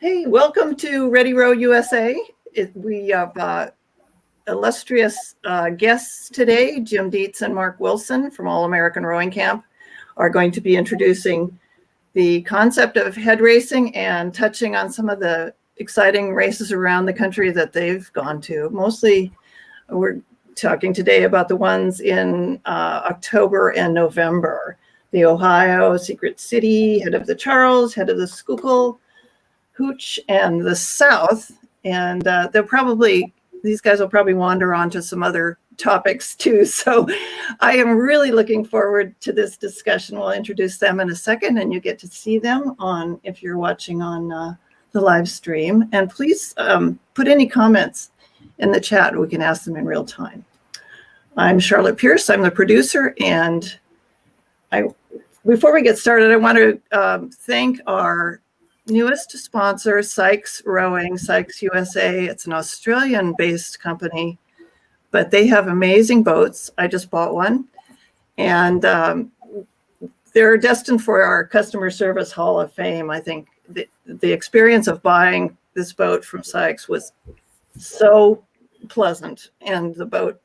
Hey, welcome to Ready Row USA. We have illustrious guests today. Jim Dietz and Mark Wilson from All American Rowing Camp are going to be introducing the concept of head racing and touching on some of the exciting races around the country that they've gone to. Mostly, we're talking today about the ones in October and November. The Ohio, Secret City, Head of the Charles, Head of the Schuylkill, Hooch, and the South. And these guys will probably wander on to some other topics too. So I am really looking forward to this discussion. We'll introduce them in a second, and you get to see them if you're watching on the live stream. And please put any comments in the chat. We can ask them in real time. I'm Charlotte Pierce. I'm the producer, and before we get started, I want to thank our newest sponsor, Sykes Rowing, Sykes USA. It's an Australian-based company, but they have amazing boats. I just bought one, and they're destined for our customer service Hall of Fame. I think the experience of buying this boat from Sykes was so pleasant, and the boat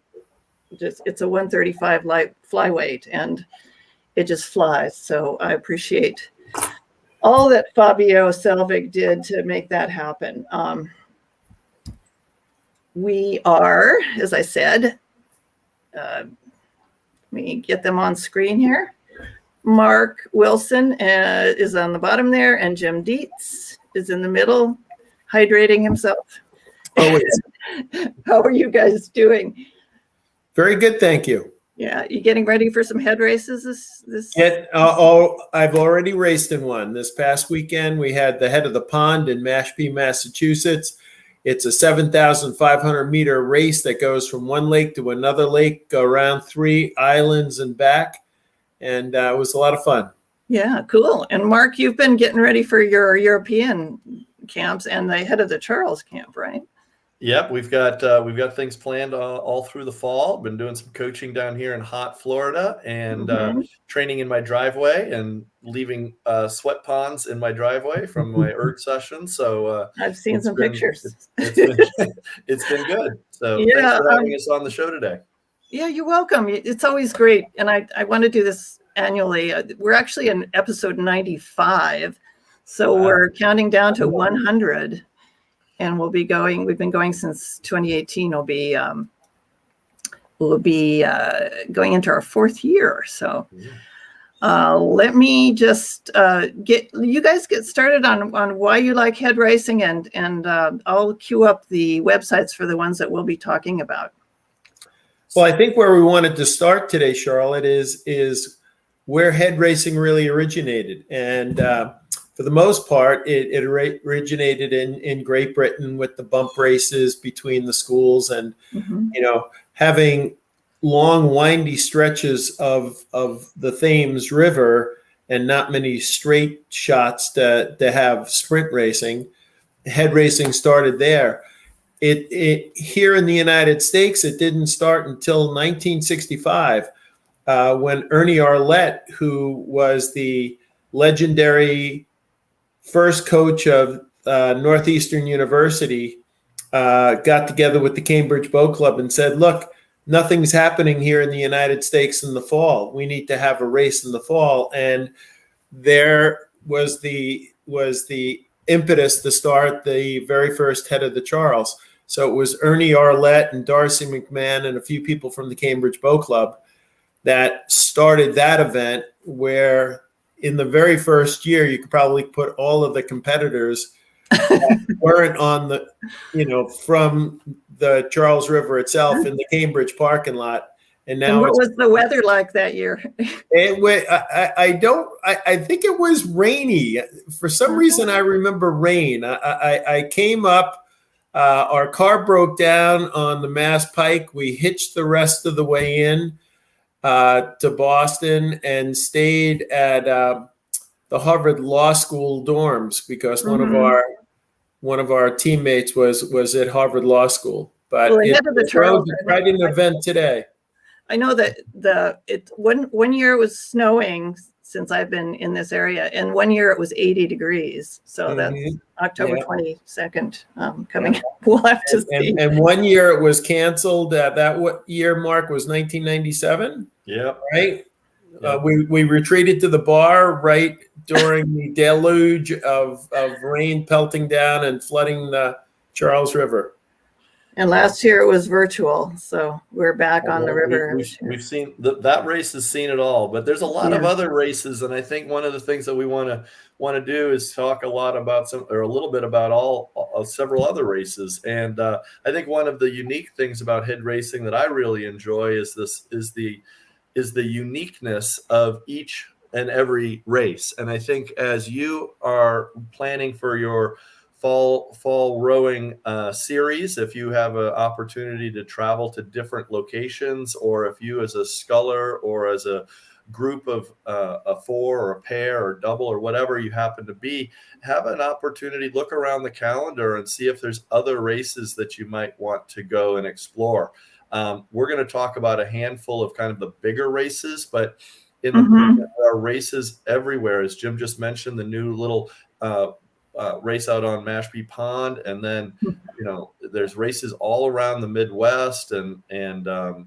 it's a 135 light flyweight, and it just flies. So I appreciate all that Fabio Selvig did to make that happen. We are, as I said, let me get them on screen here. Mark Wilson is on the bottom there, and Jim Dietz is in the middle, hydrating himself. Always. How are you guys doing? Very good, thank you. Yeah, you getting ready for some head races this? I've already raced in one. This past weekend, we had the Head of the Pond in Mashpee, Massachusetts. It's a 7,500 meter race that goes from one lake to another lake, go around 3 islands and back. And it was a lot of fun. Yeah, cool. And Mark, you've been getting ready for your European camps and the Head of the Charles camp, right? Yep, we've got things planned all through the fall. Been doing some coaching down here in hot Florida, and training in my driveway, and leaving sweat ponds in my driveway from my erg session. So I've seen some pictures. It's been good. So yeah, thanks for having us on the show today. Yeah, you're welcome. It's always great, and I want to do this annually. We're actually in episode 95, so we're counting down to 100. And we've been going since 2018. We'll be going into our 4th year. So let me just get started on why you like head racing, and I'll queue up the websites for the ones that we'll be talking about. Well, I think where we wanted to start today, Charlotte, is where head racing really originated. And for the most part, it originated in Great Britain with the bump races between the schools, and having long, windy stretches of the Thames River and not many straight shots to have sprint racing. Head racing started there. It here in the United States, it didn't start until 1965 when Ernie Arlett, who was the legendary first coach of Northeastern University, got together with the Cambridge Boat Club and said, look, nothing's happening here in the United States in the fall. We need to have a race in the fall. And there was the impetus to start the very first Head of the Charles. So it was Ernie Arlett and Darcy McMahon and a few people from the Cambridge Boat Club that started that event, where in the very first year, you could probably put all of the competitors that weren't on from the Charles River itself in the Cambridge parking lot. And now, what was the weather like that year? I think it was rainy. For some reason, I remember rain. I came up, our car broke down on the Mass Pike. We hitched the rest of the way in to Boston and stayed at the Harvard Law School dorms, because one of our teammates was at Harvard Law School. But Head of the Charles, I did an event today. I know that one year it was snowing since I've been in this area. And one year it was 80 degrees. So that's October Yeah. 22nd coming up. We'll have to see. And 1 year it was canceled. That year, Mark, was 1997. Yep. Right. Yep. We retreated to the bar right during the deluge of rain pelting down and flooding the Charles River. And last year it was virtual, so we're back on the river. We've seen that race has seen it all, but there's a lot of other races, and I think one of the things that we want to do is talk a little bit about several other races. And I think one of the unique things about head racing that I really enjoy is the uniqueness of each and every race. And I think as you are planning for your fall rowing series, if you have an opportunity to travel to different locations, or if you as a sculler or as a group of a four or a pair or double or whatever you happen to be, have an opportunity, look around the calendar and see if there's other races that you might want to go and explore. We're going to talk about a handful of kind of the bigger races, but there are races everywhere. As Jim just mentioned, the new little race out on Mashpee Pond, and then there's races all around the Midwest and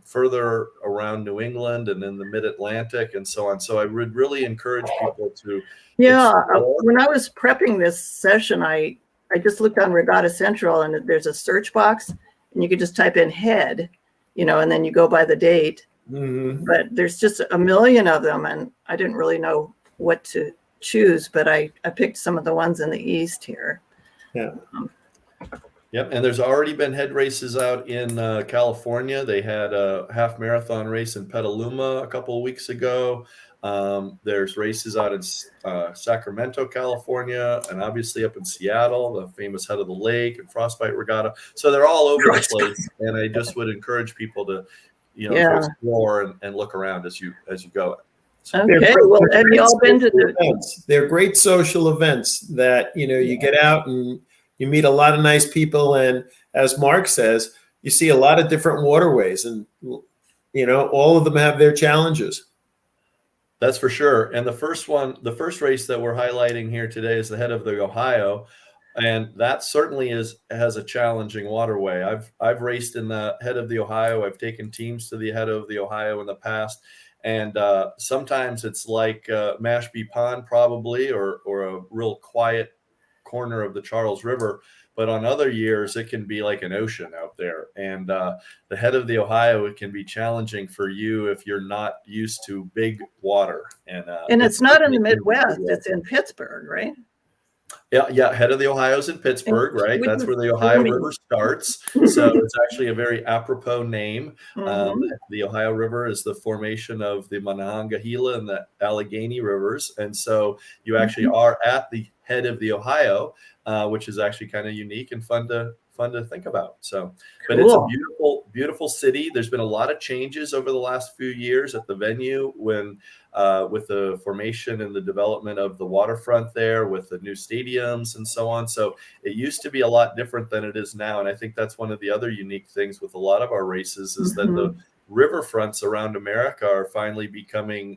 further around New England and in the Mid-Atlantic and so on. So I would really encourage people to explore. When I was prepping this session, I just looked on Regatta Central, and there's a search box, and you could just type in head, and then you go by the date. But there's just a million of them, and I didn't really know what to choose, but I picked some of the ones in the East here. Yeah. Yep. And there's already been head races out in California. They had a half marathon race in Petaluma a couple of weeks ago. There's races out in Sacramento, California, and obviously up in Seattle, the famous Head of the Lake and Frostbite Regatta. So they're all over the place. And I just would encourage people to, to explore and look around as you go. Okay. Well, have you all been to the events? They're great social events that, you get out and you meet a lot of nice people. And as Mark says, you see a lot of different waterways, and, all of them have their challenges. That's for sure. And the first race that we're highlighting here today is the Head of the Ohio. And that certainly has a challenging waterway. I've raced in the Head of the Ohio. I've taken teams to the Head of the Ohio in the past. And sometimes it's like Mashpee Pond probably, or a real quiet corner of the Charles River. But on other years, it can be like an ocean out there. And the Head of the Ohio, it can be challenging for you if you're not used to big water. And it's not in the Midwest. It's in Pittsburgh, right? Yeah. Head of the Ohio is in Pittsburgh, right? That's where the Ohio River starts. So it's actually a very apropos name. The Ohio River is the formation of the Monongahela and the Allegheny Rivers. And so you actually are at the head of the Ohio, which is actually kind of unique and fun to think about. So, but It's a beautiful, beautiful city. There's been a lot of changes over the last few years at the venue with the formation and the development of the waterfront there, with the new stadiums and so on. So it used to be a lot different than it is now. And I think that's one of the other unique things with a lot of our races is that the riverfronts around America are finally becoming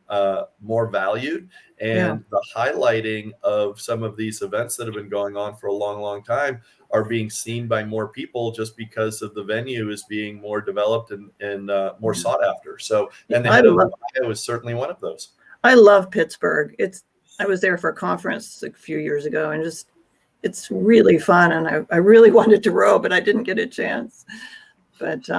more valued, and the highlighting of some of these events that have been going on for a long, long time are being seen by more people just because of the venue is being more developed and more sought after. So, and the Head of Ohio is certainly one of those. I love Pittsburgh. I was there for a conference a few years ago, and it's really fun. And I really wanted to row, but I didn't get a chance. But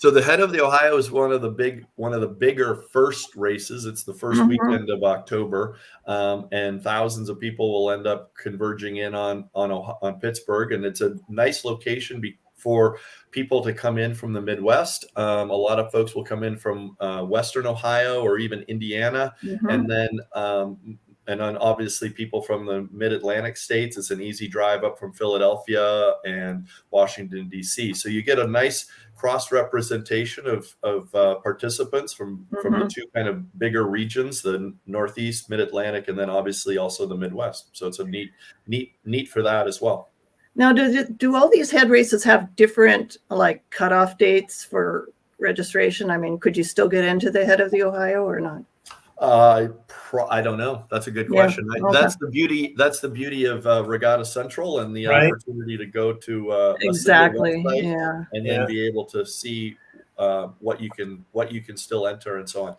so the Head of the Ohio is one of the bigger first races. It's the first weekend of October, and thousands of people will end up converging in on Pittsburgh, and it's a nice location for people to come in from the Midwest. A lot of folks will come in from Western Ohio or even Indiana, and then obviously people from the Mid-Atlantic states. It's an easy drive up from Philadelphia and Washington, D.C. So you get a nice cross-representation of participants from the two kind of bigger regions, the Northeast, Mid-Atlantic, and then obviously also the Midwest. So it's a neat for that as well. Now, do all these head races have different like cutoff dates for registration? I mean, could you still get into the Head of the Ohio or not? I don't know. That's a good Yeah, question. okay. That's the beauty. That's the beauty of Regatta Central and the Right. opportunity to go to a Exactly. single website Yeah. and Yeah. then be able to see what you can still enter and so on.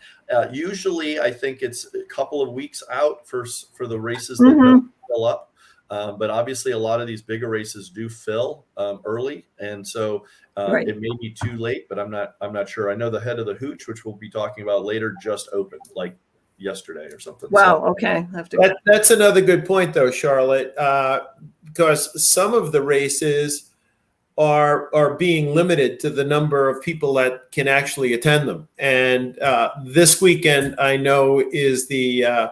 Usually, I think it's a couple of weeks out for the races that don't fill up. But obviously, a lot of these bigger races do fill early, and so Right. it may be too late. But I'm not sure. I know the head of the Hooch, which we'll be talking about later, just opened like yesterday or something. Wow. So, Okay. I have to. That's another good point, though, Charlotte, because some of the races are being limited to the number of people that can actually attend them. And this weekend, I know, is the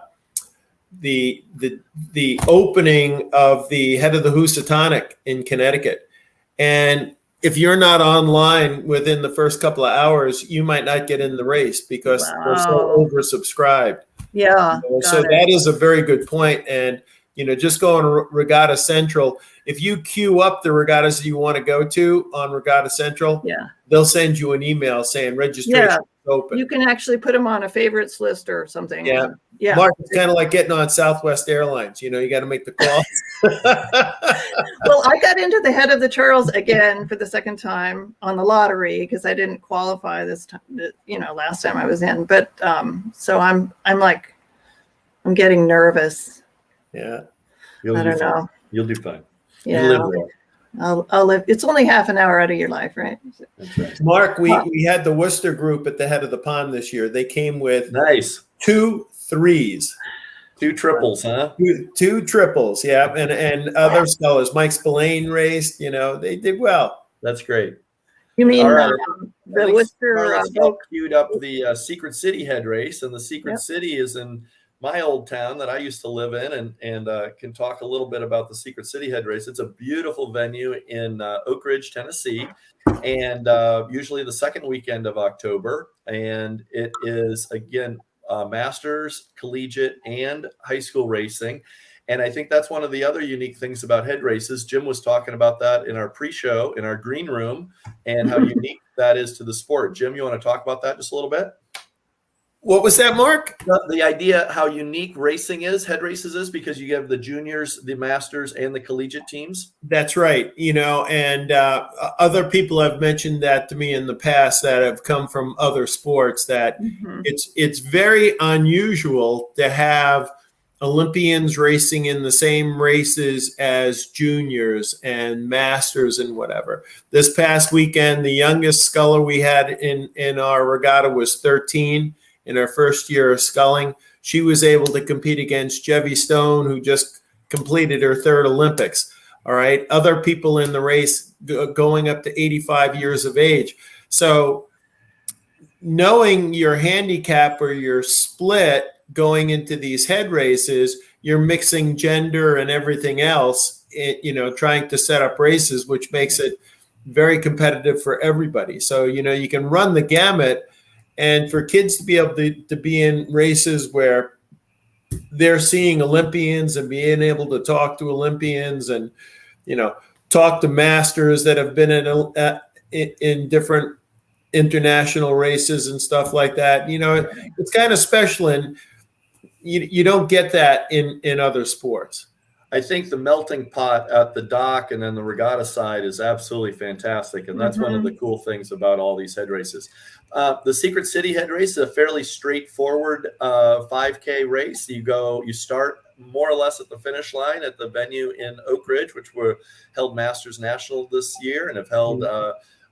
opening of the Head of the Housatonic in Connecticut. And if you're not online within the first couple of hours, you might not get in the race because they're so oversubscribed. Yeah. So that is a very good point. And, just going to Regatta Central, if you queue up the regattas that you want to go to on Regatta Central, they'll send you an email saying registration is open. You can actually put them on a favorites list or something. Yeah. Yeah. Mark, it's kind of like getting on Southwest Airlines. You got to make the call. Well, I got into the Head of the Charles again for the second time on the lottery because I didn't qualify this time, last time I was in. But so I'm getting nervous. Yeah. I don't know. You'll do fine. Yeah. You live well. I'll live. It's only half an hour out of your life, right? That's right. Mark, we had the Worcester group at the Head of the Pond this year. They came with nice 2 threes. 2 triples, huh? Two triples, yeah, and other scholars. Mike Spillane raced. They did well. That's great. You mean All right. the Worcester queued up the Secret City head race, and the Secret City is in my old town that I used to live in, and can talk a little bit about the Secret City head race. It's a beautiful venue in Oak Ridge, Tennessee, and usually the second weekend of October, and it is again masters, collegiate, and high school racing. And I think that's one of the other unique things about head races. Jim was talking about that in our pre-show, in our green room, and how unique that is to the sport. Jim, you want to talk about that just a little bit? What was that, Mark? The idea how unique racing is, head races is, because you have the juniors, the masters, and the collegiate teams. That's right. And other people have mentioned that to me in the past that have come from other sports, that it's very unusual to have Olympians racing in the same races as juniors and masters and whatever. This past weekend, the youngest sculler we had in our regatta was 13. In her first year of sculling, she was able to compete against Jevy Stone, who just completed her 3rd Olympics. All right. Other people in the race going up to 85 years of age. So knowing your handicap or your split going into these head races, you're mixing gender and everything else, trying to set up races, which makes it very competitive for everybody. So, you can run the gamut. And for kids to be able to be in races where they're seeing Olympians and being able to talk to Olympians and, talk to masters that have been in different international races and stuff like that, it's kind of special, and you don't get that in other sports. I think the melting pot at the dock and then the regatta side is absolutely fantastic. And that's one of the cool things about all these head races. The Secret City head race is a fairly straightforward 5K race. You start more or less at the finish line at the venue in Oak Ridge, which were held Masters National this year and have held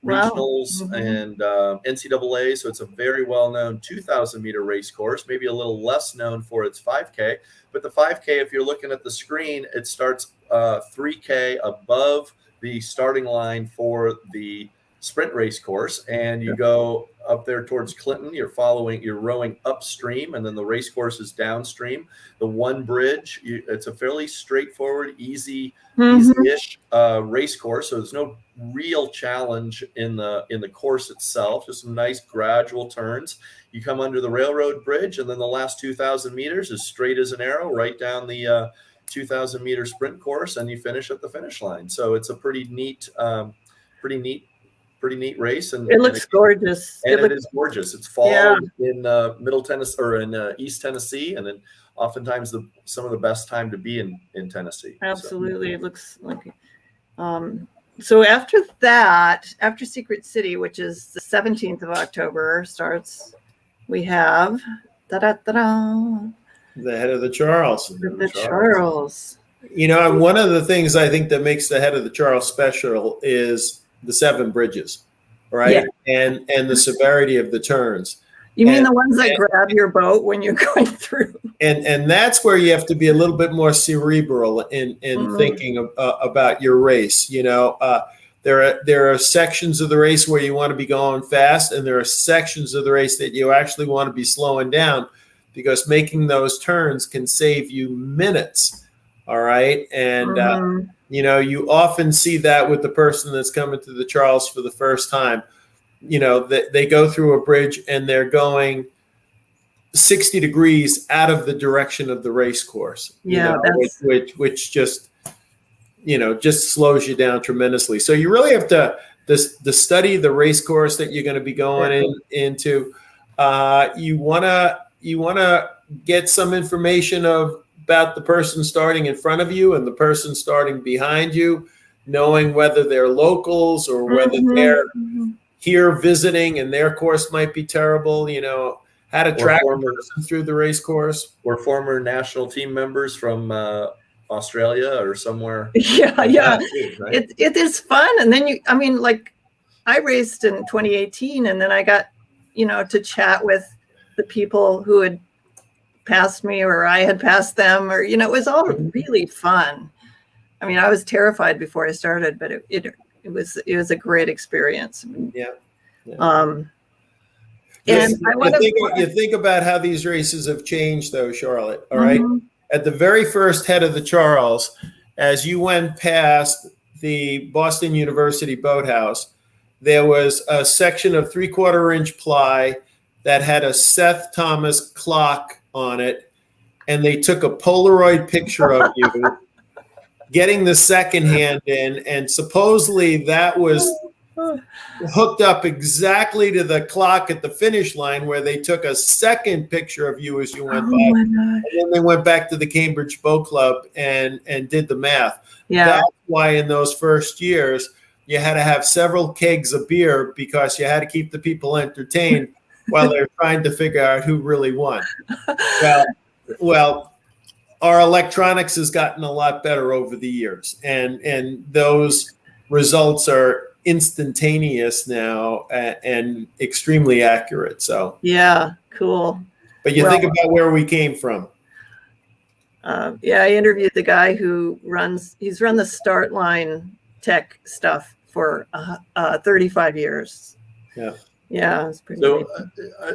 regionals and NCAA. So it's a very well-known 2,000-meter race course, maybe a little less known for its 5K. But the 5K, if you're looking at the screen, it starts 3K above the starting line for the sprint race course, and you go up there towards Clinton. You're rowing upstream, and then the race course is downstream. The one bridge, it's a fairly straightforward, easy-ish race course. So there's no real challenge in the course itself. Just some nice gradual turns. You come under the railroad bridge, and then the last 2,000 meters is straight as an arrow right down the 2,000-meter sprint course, and you finish at the finish line. So it's a pretty neat pretty neat race, and it looks gorgeous. And it is gorgeous. It's fall in Middle Tennessee or in East Tennessee, and then oftentimes some of the best time to be in Tennessee. Absolutely, it looks like. So after that, after Secret City, which is the 17th of October, starts. We have the head of the Charles. The Charles. You know, one of the things I think that makes the head of the Charles special is the 7 bridges, right? Yeah. And the severity of the turns. You mean the ones that grab your boat when you're going through? And that's where you have to be a little bit more cerebral in thinking about your race. You know, there are sections of the race where you want to be going fast, and there are sections of the race that you actually want to be slowing down, because making those turns can save you minutes. All right. And, you know, you often see that with the person that's coming to the Charles for the first time. You know, they go through a bridge and they're going 60 degrees out of the direction of the race course. Yeah. Which just, you know, just slows you down tremendously. So you really have to study the race course that you're going to be going into. You want to get some information about the person starting in front of you and the person starting behind you, knowing whether they're locals or whether they're here visiting and their course might be terrible, you know, how to track a person through the race course. Or former national team members from Australia or somewhere. Yeah. Too, right? It is fun. And then I raced in 2018, and then I got, you know, to chat with the people who had passed me or I had passed them, or, you know, it was all really fun. I mean, I was terrified before I started, but it was a great experience. Yeah. And you think about how these races have changed, though, Charlotte. All right. At the very first head of the Charles, as you went past the Boston University Boathouse, there was a section of 3/4-inch ply that had a Seth Thomas clock on it, and they took a Polaroid picture of you getting the second hand in, and supposedly that was hooked up exactly to the clock at the finish line, where they took a second picture of you as you went by. And then they went back to the Cambridge Boat Club and did the math. Yeah. That's why in those first years you had to have several kegs of beer, because you had to keep the people entertained while they're trying to figure out who really won. Well, our electronics has gotten a lot better over the years, and those results are instantaneous now and extremely accurate. So yeah, cool. But you think about where we came from. I interviewed the guy who he's run the start line tech stuff for 35 years. Yeah, it's pretty. So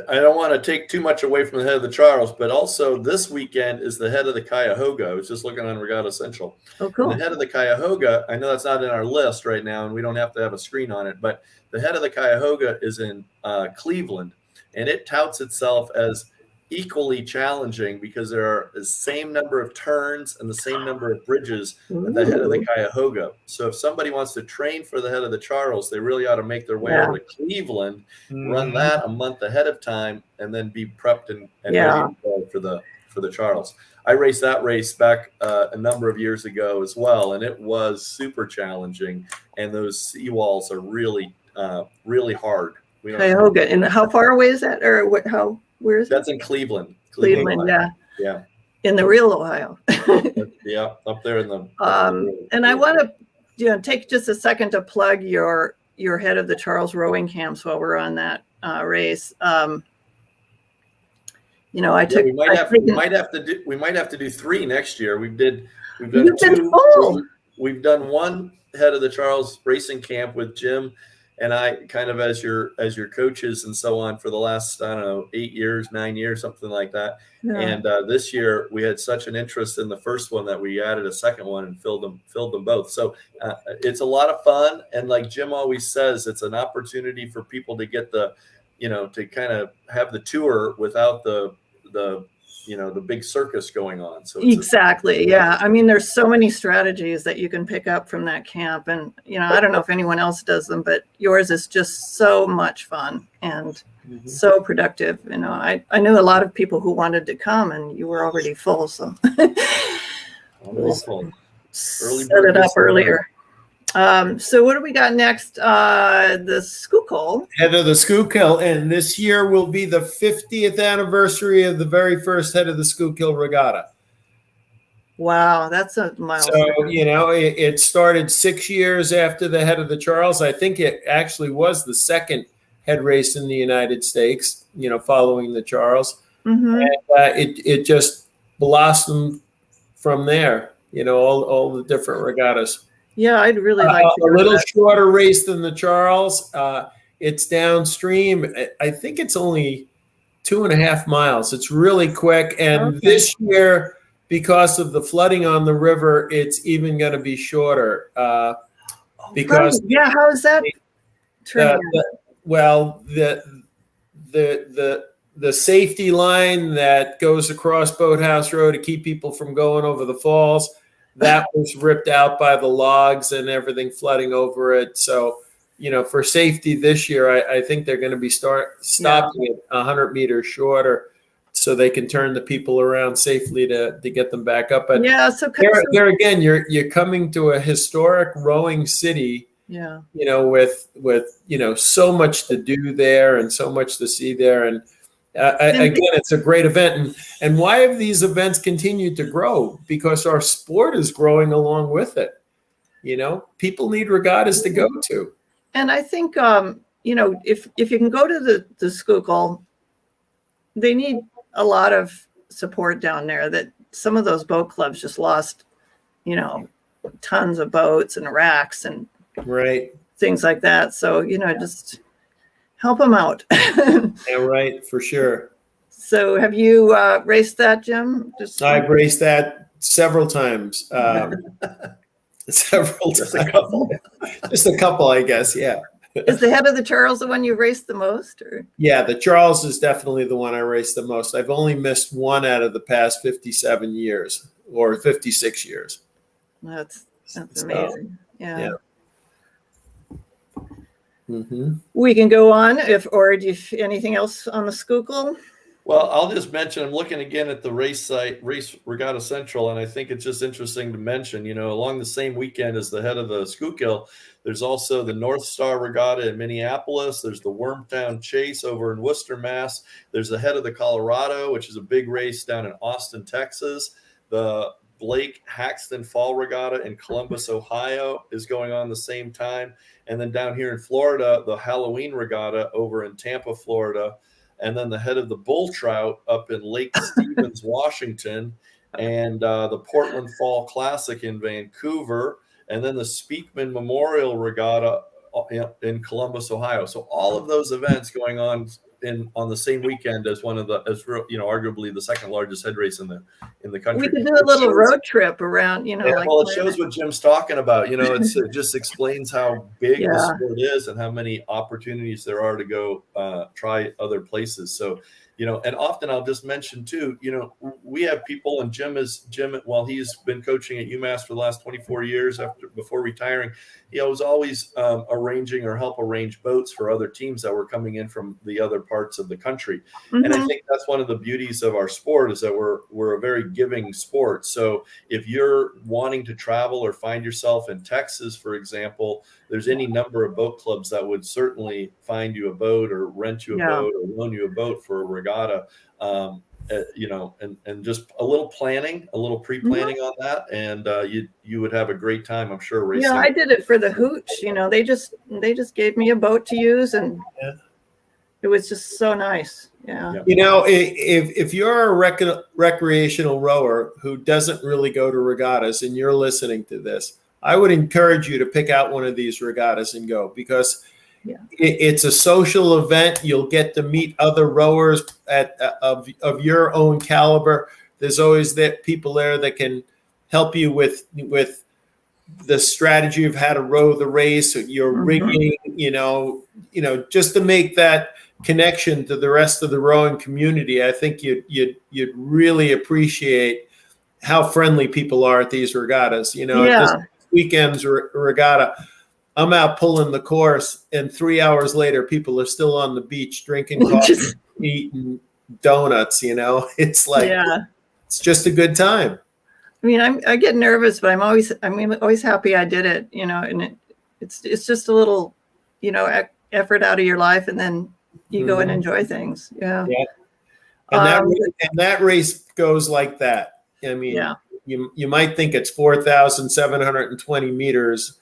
I don't want to take too much away from the head of the Charles, but also this weekend is the head of the Cuyahoga. I was just looking on Regatta Central. Oh, cool. And the head of the Cuyahoga, I know that's not in our list right now, and we don't have to have a screen on it, but the head of the Cuyahoga is in Cleveland, and it touts itself as equally challenging because there are the same number of turns and the same number of bridges at the head of the Cuyahoga. So if somebody wants to train for the head of the Charles, they really ought to make their way over to Cleveland, run that a month ahead of time, and then be prepped and ready to go for the Charles. I raced that race back a number of years ago as well, and it was super challenging. And those seawalls are really, really hard. Cuyahoga, and how far away is that, or what? Where is That's in Cleveland. Cleveland, yeah. In the real Ohio. Yeah, up there in the. And I want to, take just a second to plug your head of the Charles rowing camps while we're on that race. We might have to do 3 next year. We've done 2. We've done 1 head of the Charles racing camp with Jim and I, kind of as your coaches and so on, for the last, 8 years, 9 years, something like that. Yeah. And this year we had such an interest in the first one that we added a second one and filled them both. So it's a lot of fun. And like Jim always says, it's an opportunity for people to get to kind of have the tour without the the big circus going on. So exactly. Yeah. I mean, there's so many strategies that you can pick up from that camp. And, I don't know if anyone else does them, but yours is just so much fun and so productive. I knew a lot of people who wanted to come and you were already full. So set it up earlier. So what do we got next? The Schuylkill. Head of the Schuylkill, and this year will be the 50th anniversary of the very first Head of the Schuylkill Regatta. Wow, that's a milestone. So, it started 6 years after the Head of the Charles. I think it actually was the second head race in the United States, following the Charles. Mm-hmm. And it just blossomed from there, all the different regattas. Yeah, I'd really like to a little shorter race than the Charles. It's downstream. I think it's only 2.5 miles. It's really quick. And this year, because of the flooding on the river, it's even going to be shorter. Because how is that? The safety line that goes across Boathouse Road to keep people from going over the falls, that was ripped out by the logs and everything flooding over it. So, for safety this year, I think they're going to be stopping it 100 meters shorter so they can turn the people around safely to get them back up. But so there again, you're coming to a historic rowing city. Yeah. With so much to do there and so much to see there. And again, it's a great event. And why have these events continued to grow? Because our sport is growing along with it. People need regattas to go to. And I think, if you can go to the Schuylkill, they need a lot of support down there. That some of those boat clubs just lost, tons of boats and racks and things like that. So, just help them out. Yeah, right, for sure. So have you raced that, Jim? I've raced that several times. Several times. Just a couple, I guess, yeah. Is the Head of the Charles the one you raced the most? Or? Yeah, the Charles is definitely the one I raced the most. I've only missed one out of the past 57 years or 56 years. That's amazing. Yeah. Mm-hmm. We can go on anything else on the Schuylkill? Well, I'll just mention, I'm looking again at the race site, Regatta Central, and I think it's just interesting to mention, along the same weekend as the Head of the Schuylkill, there's also the North Star Regatta in Minneapolis. There's the Wormtown Chase over in Worcester, Mass. There's the Head of the Colorado, which is a big race down in Austin, Texas. The Blake Haxton Fall Regatta in Columbus, Ohio is going on the same time. And then down here in Florida, the Halloween Regatta over in Tampa, Florida. And then the Head of the Bull Trout up in Lake Stevens, Washington. And the Portland Fall Classic in Vancouver. And then the Speakman Memorial Regatta in Columbus, Ohio. So all of those events going on the same weekend as arguably the second largest head race in the country. We could do a little road trip around, it shows what Jim's talking about. It just explains how big the sport is and how many opportunities there are to go try other places. So, and often I'll just mention too, we have people, and Jim, while he's been coaching at UMass for the last 24 years before retiring, he was always arranging or help arrange boats for other teams that were coming in from the other parts of the country. Mm-hmm. And I think that's one of the beauties of our sport is that we're a very giving sport. So if you're wanting to travel or find yourself in Texas, for example, there's any number of boat clubs that would certainly find you a boat or rent you a boat or loan you a boat for a regatta, and just a little planning, a little pre-planning on that. And you would have a great time, I'm sure, racing. Yeah, I did it for the Hooch. They just gave me a boat to use, and it was just so nice. Yeah. If you're a recreational rower who doesn't really go to regattas and you're listening to this, I would encourage you to pick out one of these regattas and go, because it's a social event. You'll get to meet other rowers of your own caliber. There's always people there that can help you with the strategy of how to row the race, your rigging, just to make that connection to the rest of the rowing community. I think you'd really appreciate how friendly people are at these regattas. At this weekend's regatta, I'm out pulling the course, and 3 hours later, people are still on the beach drinking coffee, eating donuts. It's like, it's just a good time. I mean, I get nervous, but I'm always happy I did it. And it's just a little, effort out of your life, and then you go and enjoy things. Yeah. And that race goes like that. I mean, you might think it's 4,720 meters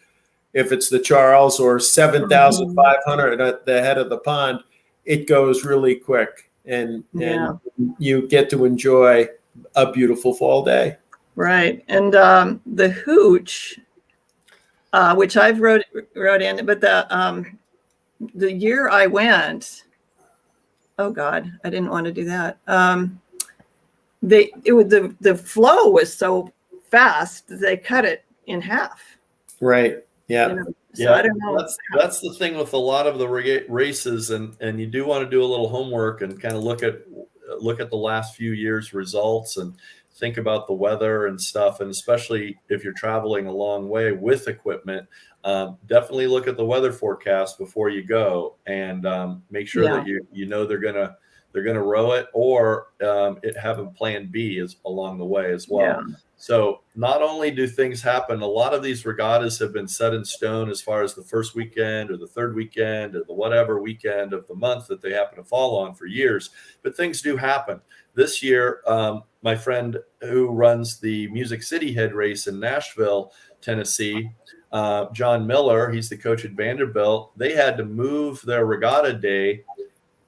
if it's the Charles, or 7,500 at the head of the pond. It goes really quick, and you get to enjoy a beautiful fall day. Right. And the Hooch, which I've wrote in, but the year I went, oh God, I didn't want to do that. The flow was so fast that they cut it in half. Right. Yeah. So I don't know. That's the thing with a lot of the races, and you do want to do a little homework and kind of look at the last few years' results and think about the weather and stuff. And especially if you're traveling a long way with equipment, definitely look at the weather forecast before you go, and make sure that they're gonna row it, or have a plan B is along the way as well. Yeah. So not only do things happen, a lot of these regattas have been set in stone as far as the first weekend or the third weekend or the whatever weekend of the month that they happen to fall on for years, but things do happen. This year, my friend who runs the Music City head race in Nashville, Tennessee, John Miller, he's the coach at Vanderbilt, they had to move their regatta day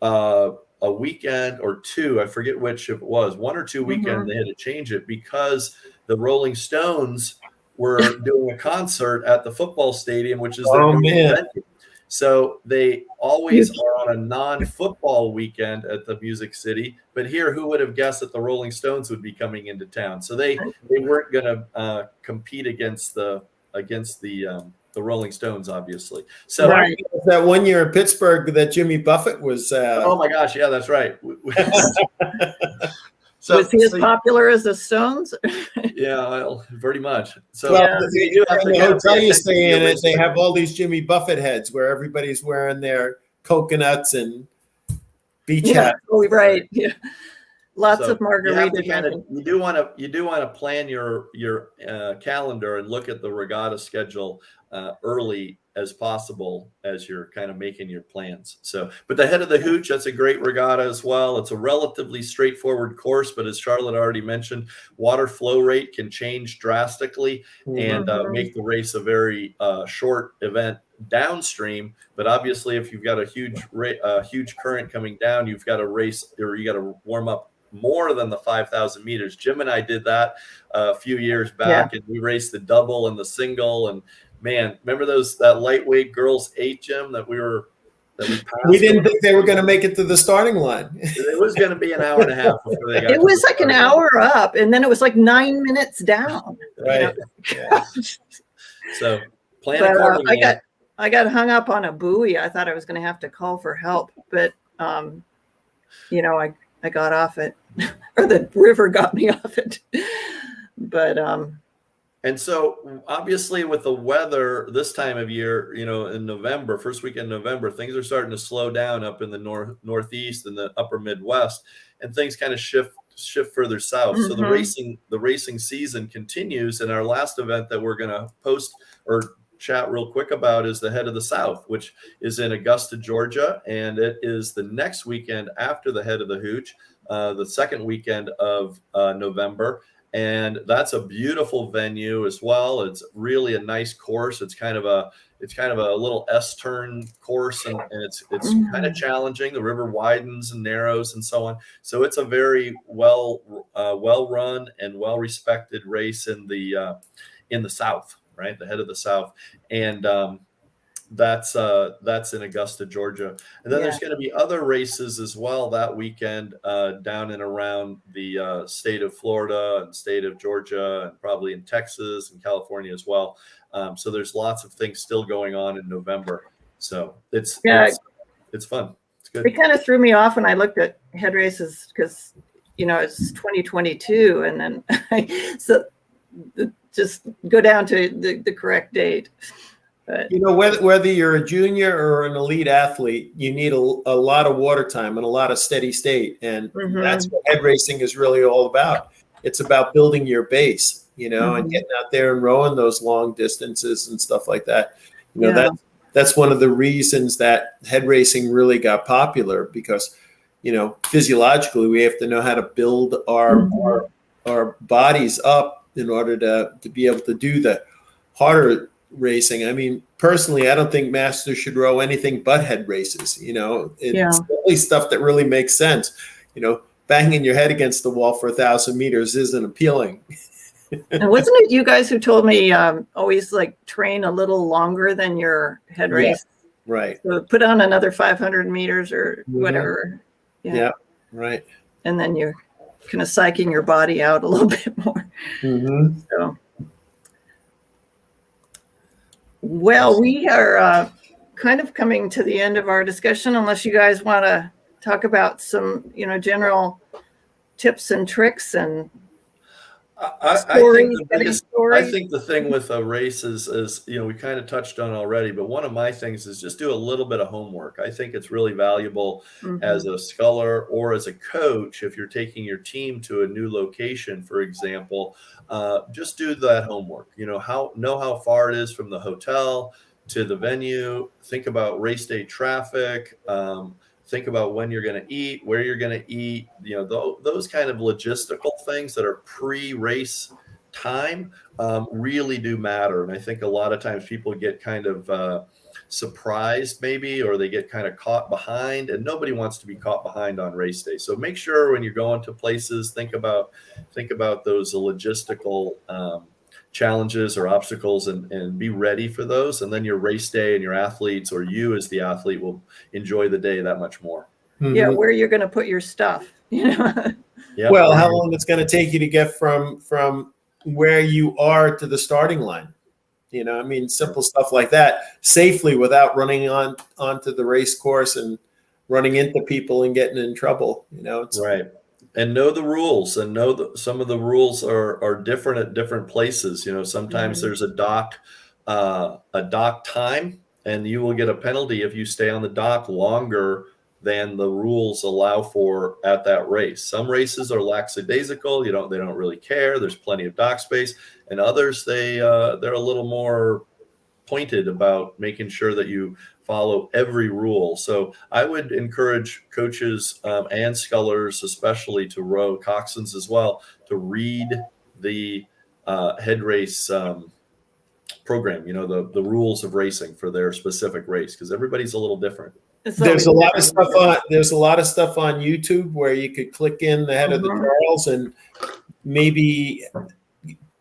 a weekend or two. I forget which it was, 1 or 2 weekends. They had to change it because the Rolling Stones were doing a concert at the football stadium, which is their venue. So they always are on a non-football weekend at the Music City. But here, who would have guessed that the Rolling Stones would be coming into town? So they weren't going to compete against the Rolling Stones, obviously. So that one year in Pittsburgh that Jimmy Buffett was. Oh my gosh, yeah, that's right. So was he as popular as the Stones? Yeah, well, pretty much. So the hotel you stay in, they have all these Jimmy Buffett heads where everybody's wearing their coconuts and beach hats. Oh, right. Yeah. Lots of margarita. You do want to plan your calendar and look at the regatta schedule early as possible as you're kind of making your plans. So, but the head of the Hooch, that's a great regatta as well. It's a relatively straightforward course, but as Charlotte already mentioned, water flow rate can change drastically and make the race a very short event downstream. But obviously, if you've got a huge current coming down, you've got to race, or you got to warm up more than the 5,000 meters. Jim and I did that a few years back, and we raced the double and the single. And man, remember that lightweight girls 8, Jim, that we passed? We didn't think they were going to make it to the starting line. It was going to be an hour and a half before they got. It was like an hour up, and then it was like 9 minutes down. Right. So plan accordingly. I got hung up on a buoy. I thought I was going to have to call for help, but I got off it, or the river got me off it. But and so obviously with the weather this time of year, in November, first weekend in November, things are starting to slow down up in the northeast and the upper Midwest, and things kind of shift further south. So the racing season continues, and our last event that we're going to post or chat real quick about is the Head of the South, which is in Augusta, Georgia, and it is the next weekend after the Head of the Hooch, the second weekend of November. And that's a beautiful venue as well. It's really a nice course. It's kind of a little S-turn course, and it's kind of challenging. The river widens and narrows and so on. So it's a very well run and well respected race in the South, right? The Head of the South. And that's in Augusta, Georgia. And then there's going to be other races as well that weekend down and around the state of Florida and state of Georgia, and probably in Texas and California as well. So there's lots of things still going on in November. So it's fun. It's good. It kind of threw me off when I looked at head races because, it's 2022, and then so just go down to the correct date. But whether you're a junior or an elite athlete, you need a lot of water time and a lot of steady state, and that's what head racing is really all about. It's about building your base, and getting out there and rowing those long distances and stuff like that. That's one of the reasons that head racing really got popular, because physiologically we have to know how to build our bodies up in order to be able to do the harder racing. I mean, personally, I don't think masters should row anything but head races. It's only stuff that really makes sense. Banging your head against the wall for 1,000 meters isn't appealing. And wasn't it you guys who told me always train a little longer than your head race? Right. So put on another 500 meters or whatever. Yeah. Right. And then you're kind of psyching your body out a little bit more. So. Well, we are kind of coming to the end of our discussion, unless you guys want to talk about some, general tips and tricks and I think the thing with a race is, we kind of touched on already, but one of my things is just do a little bit of homework. I think it's really valuable as a sculler or as a coach. If you're taking your team to a new location, for example, just do that homework. Know how far it is from the hotel to the venue. Think about race day traffic. Think about when you're going to eat, where you're going to eat, those kind of logistical things that are pre-race time really do matter. And I think a lot of times people get kind of surprised maybe, or they get kind of caught behind, and nobody wants to be caught behind on race day. So make sure when you're going to places, think about those logistical challenges or obstacles and be ready for those. And then your race day and your athletes, or you as the athlete, will enjoy the day that much more. Yeah, where you're going to put your stuff. Well, how long it's going to take you to get from where you are to the starting line. Simple stuff like that, safely, without running onto the race course and running into people and getting in trouble. It's right. And know the rules, and know that some of the rules are different at different places. Sometimes there's a dock time, and you will get a penalty if you stay on the dock longer than the rules allow for at that race. Some races are lackadaisical. They don't really care. There's plenty of dock space, and others they're a little more pointed about making sure that you follow every rule. So I would encourage coaches and scullers, especially to row, coxswains as well, to read the head race program, the rules of racing for their specific race, because everybody's a little different. There's a lot of stuff on YouTube where you could click in the head of the Charles and maybe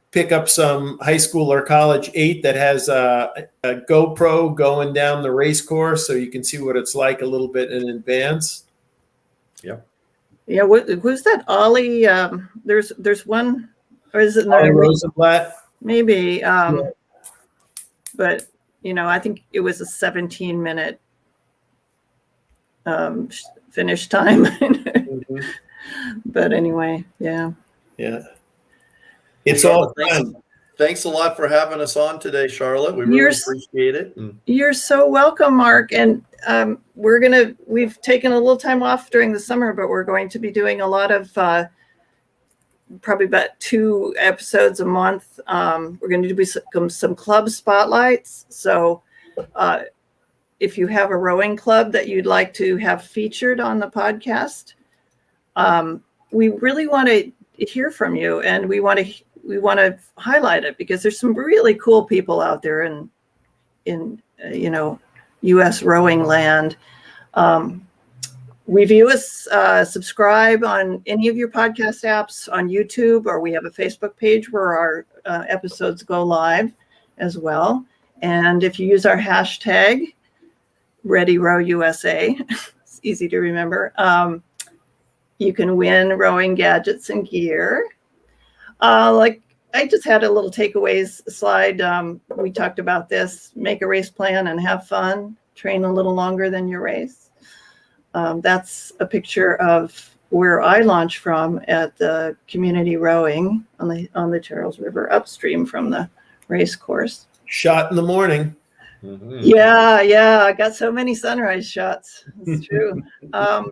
pick up some high school or college 8 that has a GoPro going down the race course, so you can see what it's like a little bit in advance. Yeah. Who's that? Ollie? There's one, or is it Ollie Rosenblatt? Maybe. But I think it was a 17-minute finish time. But anyway, yeah. It's all fun. Thanks a lot for having us on today, Charlotte. We really appreciate it. You're so welcome, Mark. And we've taken a little time off during the summer, but we're going to be doing a lot of probably about 2 episodes a month. We're going to do some club spotlights. So if you have a rowing club that you'd like to have featured on the podcast, we really want to hear from you, and we want to highlight it, because there's some really cool people out there in U.S. rowing land. We view us, subscribe on any of your podcast apps, on YouTube, or we have a Facebook page where our episodes go live as well. And if you use our hashtag, ReadyRowUSA, it's easy to remember, you can win rowing gadgets and gear. Like I just had a little takeaways slide. We talked about this, make a race plan and have fun, train a little longer than your race. That's a picture of where I launch from at the community rowing on the Charles River upstream from the race course. Shot in the morning. Mhm. Yeah. I got so many sunrise shots. It's true.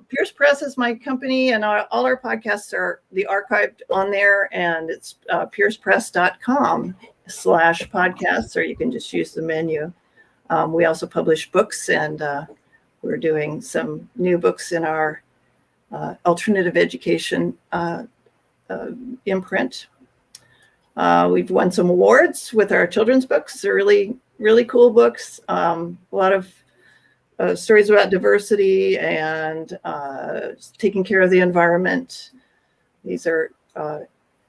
Pierce Press is my company, and all our podcasts are archived on there, and it's piercepress.com/podcasts, or you can just use the menu. We also publish books, and we're doing some new books in our alternative education imprint. We've won some awards with our children's books. They're really cool books. A lot of stories about diversity and taking care of the environment. These are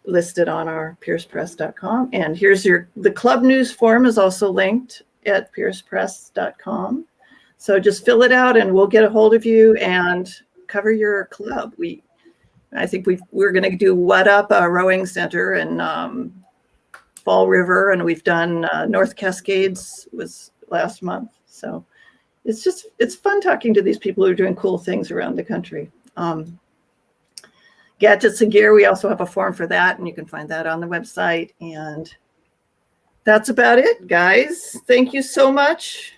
listed on our piercepress.com. And here's the club news form is also linked at piercepress.com. So just fill it out and we'll get a hold of you and cover your club. I think we're going to do What Up Rowing Center in Fall River, and we've done North Cascades was last month. So it's fun talking to these people who are doing cool things around the country. Gadgets and gear, we also have a form for that, and you can find that on the website. And that's about it, guys. Thank you so much.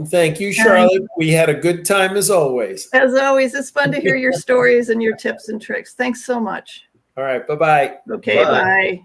Thank you, Charlotte. We had a good time as always. As always, it's fun to hear your stories and your tips and tricks. Thanks so much. All right. Bye-bye. Okay, Bye. bye.